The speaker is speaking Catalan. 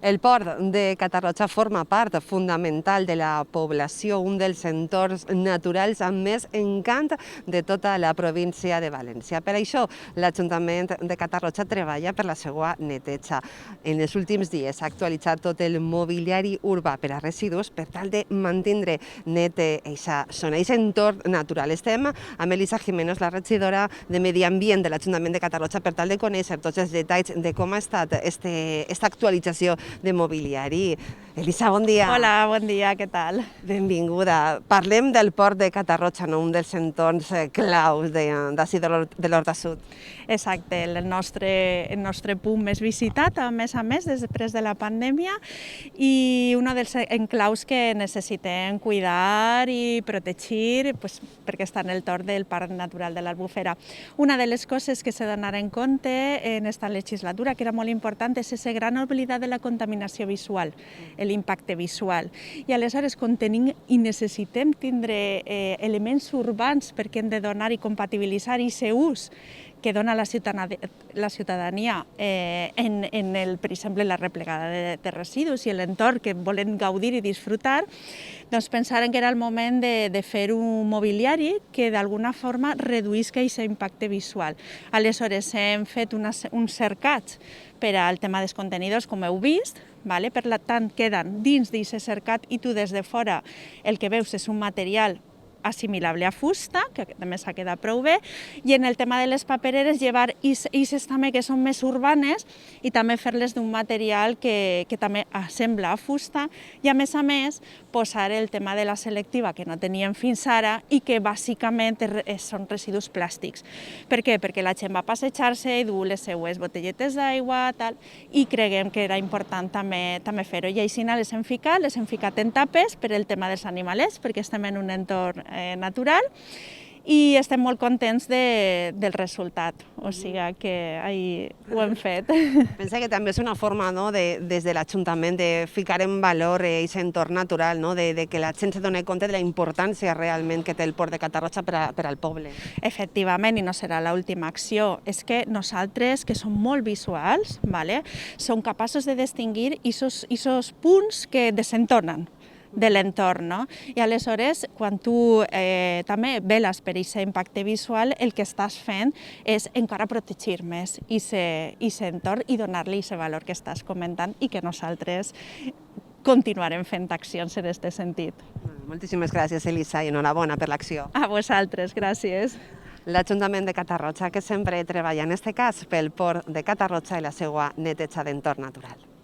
El port de Catarroja forma part fundamental de la població, un dels entorns naturals amb més encant de tota la província de València. Per això, l'Ajuntament de Catarroja treballa per la seva neteja. En els últims dies ha actualitzat tot el mobiliari urbà per a residus per tal de mantenir net aquesta zona, aquest entorn natural. Estem amb Elisa Jiménez, la regidora de Medi Ambient de l'Ajuntament de Catarroja, per tal de conèixer tots els detalls de com ha estat aquesta actualització de mobiliari. Elisa, bon dia. Hola, bon dia, què tal? Benvinguda. Parlem del port de Catarroja, un dels entorns claus d'ací de l'Horta Sud. Exacte, el nostre punt més visitat, a més, després de la pandèmia, i un dels enclaus que necessitem cuidar i protegir, perquè està en el torn del Parc Natural de l'Albufera. Una de les coses que s'ha d'anar en compte en aquesta legislatura, que era molt important, és aquesta gran oblida de la contaminació visual, l'impacte visual. I aleshores, quan tenim i necessitem tindre elements urbans perquè hem de donar i compatibilitzar aquest ús que dona la ciutadania per exemple, la replegada de residus i l'entorn que volen gaudir i disfrutar, doncs pensaren que era el moment de fer un mobiliari que d'alguna forma reduïsca aquest impacte visual. Aleshores hem fet uns cercats per al tema dels contenidors, com heu vist, per tant queden dins d'aquest cercat i tu des de fora el que veus és un material assimilable a fusta, que també s'ha quedat prou bé, i en el tema de les papereres llevar aquestes també que són més urbanes i també fer-les d'un material que també assembla a fusta i a més posar el tema de la selectiva que no teníem fins ara i que bàsicament són residus plàstics. Per què? Perquè la gent va passejar-se i dur les seues botelletes d'aigua i creguem que era important també fer-ho. I així les hem ficat en tapes per el tema dels animalets, perquè estem en un entorn natural i estem molt contents del resultat, o sigui que ho hem fet. Pensa que també és una forma, des de l'Ajuntament, de ficar en valor aquest entorn natural, de que la gent se doni compte de la importància realment que té el port de Catarroja per al poble. Efectivament, i no serà l'última acció, és que nosaltres, que som molt visuals, som capaços de distingir aquests punts que desentonen de l'entorn. I aleshores, quan tu també veles per aquest impacte visual, el que estàs fent és encara protegir més aquest entorn i donar-li aquest valor que estàs comentant i que nosaltres continuarem fent accions en aquest sentit. Moltíssimes gràcies, Elisa, i enhorabona per l'acció. A vosaltres, gràcies. L'Ajuntament de Catarroja, que sempre treballa en aquest cas pel port de Catarroja i la seva neteja d'entorn natural.